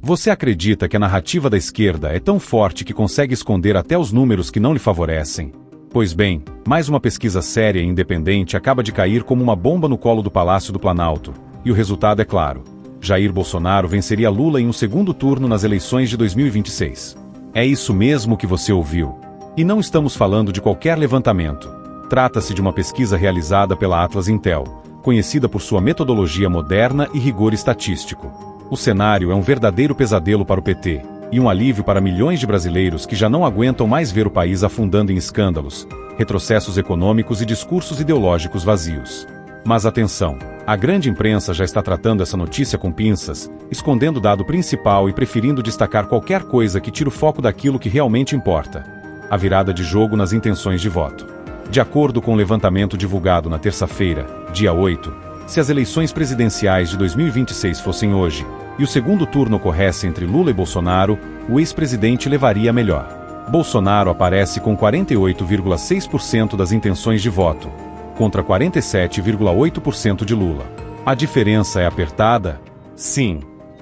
Você acredita que a narrativa da esquerda é tão forte que consegue esconder até os números que não lhe favorecem? Pois bem, mais uma pesquisa séria e independente acaba de cair como uma bomba no colo do Palácio do Planalto, e o resultado é claro. Jair Bolsonaro venceria Lula em um segundo turno nas eleições de 2026. É isso mesmo que você ouviu. E não estamos falando de qualquer levantamento. Trata-se de uma pesquisa realizada pela Atlas Intel, conhecida por sua metodologia moderna e rigor estatístico. O cenário é um verdadeiro pesadelo para o PT, e um alívio para milhões de brasileiros que já não aguentam mais ver o país afundando em escândalos, retrocessos econômicos e discursos ideológicos vazios. Mas atenção, a grande imprensa já está tratando essa notícia com pinças, escondendo o dado principal e preferindo destacar qualquer coisa que tire o foco daquilo que realmente importa: a virada de jogo nas intenções de voto. De acordo com o levantamento divulgado na terça-feira, dia 8, se as eleições presidenciais de 2026 fossem hoje, e o segundo turno ocorresse entre Lula e Bolsonaro, o ex-presidente levaria a melhor. Bolsonaro aparece com 48,6% das intenções de voto, contra 47,8% de Lula. A diferença é apertada? Sim,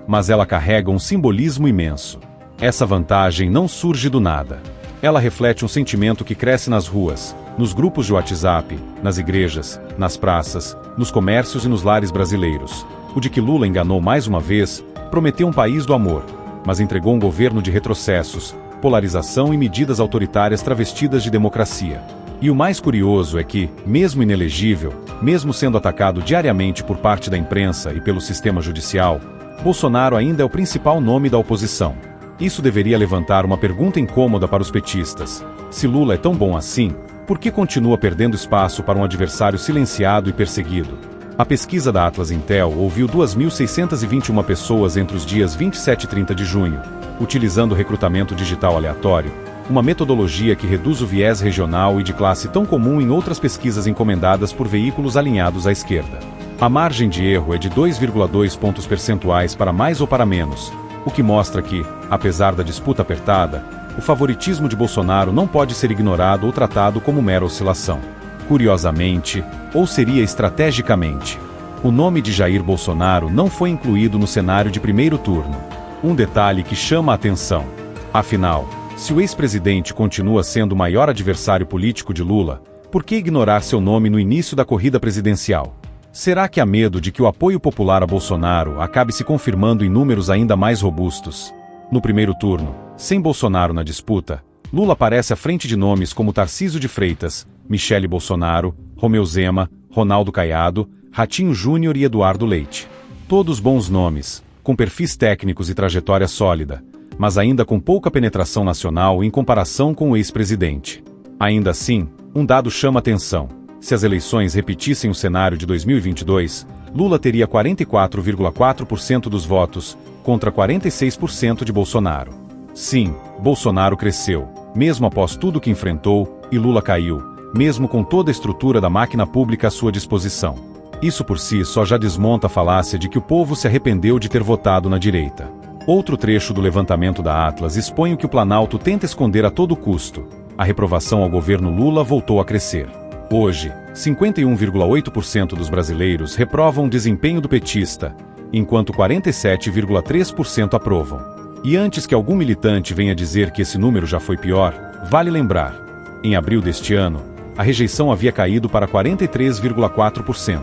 mas ela carrega um simbolismo imenso. Essa vantagem não surge do nada. Ela reflete um sentimento que cresce nas ruas, nos grupos de WhatsApp, nas igrejas, nas praças, nos comércios e nos lares brasileiros. O de que Lula enganou mais uma vez, prometeu um país do amor, mas entregou um governo de retrocessos, polarização e medidas autoritárias travestidas de democracia. E o mais curioso é que, mesmo inelegível, mesmo sendo atacado diariamente por parte da imprensa e pelo sistema judicial, Bolsonaro ainda é o principal nome da oposição. Isso deveria levantar uma pergunta incômoda para os petistas. Se Lula é tão bom assim, por que continua perdendo espaço para um adversário silenciado e perseguido? A pesquisa da Atlas Intel ouviu 2.621 pessoas entre os dias 27 e 30 de junho, utilizando recrutamento digital aleatório, uma metodologia que reduz o viés regional e de classe tão comum em outras pesquisas encomendadas por veículos alinhados à esquerda. A margem de erro é de 2,2 pontos percentuais para mais ou para menos, o que mostra que, apesar da disputa apertada, o favoritismo de Bolsonaro não pode ser ignorado ou tratado como mera oscilação. Curiosamente, ou seria estrategicamente, o nome de Jair Bolsonaro não foi incluído no cenário de primeiro turno. Um detalhe que chama a atenção. Afinal, se o ex-presidente continua sendo o maior adversário político de Lula, por que ignorar seu nome no início da corrida presidencial? Será que há medo de que o apoio popular a Bolsonaro acabe se confirmando em números ainda mais robustos? No primeiro turno, sem Bolsonaro na disputa, Lula aparece à frente de nomes como Tarcísio de Freitas, Michele Bolsonaro, Romeu Zema, Ronaldo Caiado, Ratinho Júnior e Eduardo Leite. Todos bons nomes, com perfis técnicos e trajetória sólida, mas ainda com pouca penetração nacional em comparação com o ex-presidente. Ainda assim, um dado chama atenção. Se as eleições repetissem o cenário de 2022, Lula teria 44,4% dos votos, contra 46% de Bolsonaro. Sim, Bolsonaro cresceu, mesmo após tudo que enfrentou, e Lula caiu, mesmo com toda a estrutura da máquina pública à sua disposição. Isso por si só já desmonta a falácia de que o povo se arrependeu de ter votado na direita. Outro trecho do levantamento da Atlas expõe o que o Planalto tenta esconder a todo custo. A reprovação ao governo Lula voltou a crescer. Hoje, 51,8% dos brasileiros reprovam o desempenho do petista, enquanto 47,3% aprovam. E antes que algum militante venha dizer que esse número já foi pior, vale lembrar: em abril deste ano, a rejeição havia caído para 43,4%.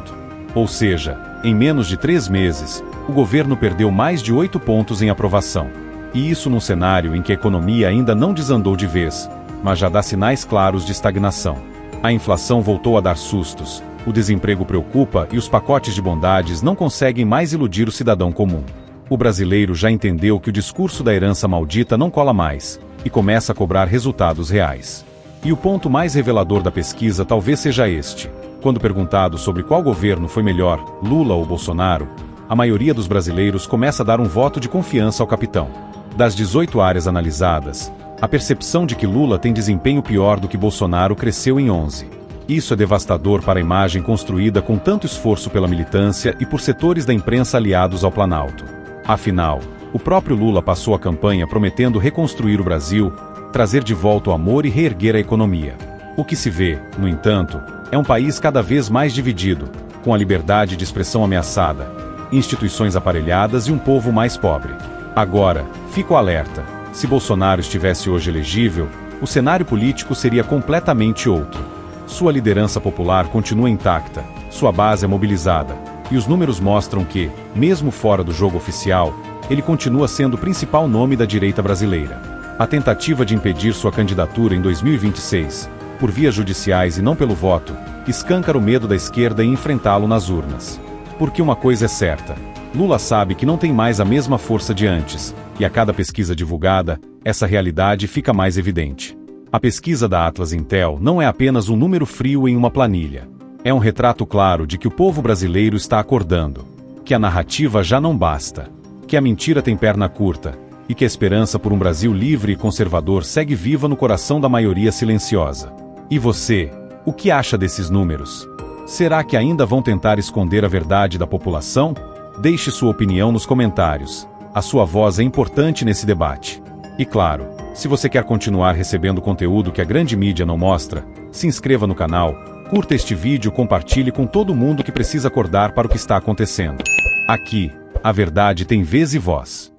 Ou seja, em menos de 3 meses, o governo perdeu mais de 8 pontos em aprovação. E isso num cenário em que a economia ainda não desandou de vez, mas já dá sinais claros de estagnação. A inflação voltou a dar sustos, o desemprego preocupa e os pacotes de bondades não conseguem mais iludir o cidadão comum. O brasileiro já entendeu que o discurso da herança maldita não cola mais, e começa a cobrar resultados reais. E o ponto mais revelador da pesquisa talvez seja este. Quando perguntado sobre qual governo foi melhor, Lula ou Bolsonaro, a maioria dos brasileiros começa a dar um voto de confiança ao capitão. Das 18 áreas analisadas, a percepção de que Lula tem desempenho pior do que Bolsonaro cresceu em 11. Isso é devastador para a imagem construída com tanto esforço pela militância e por setores da imprensa aliados ao Planalto. Afinal, o próprio Lula passou a campanha prometendo reconstruir o Brasil, trazer de volta o amor e reerguer a economia. O que se vê, no entanto, é um país cada vez mais dividido, com a liberdade de expressão ameaçada, instituições aparelhadas e um povo mais pobre. Agora, fica o alerta: se Bolsonaro estivesse hoje elegível, o cenário político seria completamente outro. Sua liderança popular continua intacta, sua base é mobilizada, e os números mostram que, mesmo fora do jogo oficial, ele continua sendo o principal nome da direita brasileira. A tentativa de impedir sua candidatura em 2026, por vias judiciais e não pelo voto, escancara o medo da esquerda em enfrentá-lo nas urnas. Porque uma coisa é certa: Lula sabe que não tem mais a mesma força de antes, e a cada pesquisa divulgada, essa realidade fica mais evidente. A pesquisa da Atlas Intel não é apenas um número frio em uma planilha. É um retrato claro de que o povo brasileiro está acordando, que a narrativa já não basta, que a mentira tem perna curta, e que a esperança por um Brasil livre e conservador segue viva no coração da maioria silenciosa. E você, o que acha desses números? Será que ainda vão tentar esconder a verdade da população? Deixe sua opinião nos comentários. A sua voz é importante nesse debate. E claro, se você quer continuar recebendo conteúdo que a grande mídia não mostra, se inscreva no canal, curta este vídeo e compartilhe com todo mundo que precisa acordar para o que está acontecendo. Aqui, a verdade tem vez e voz.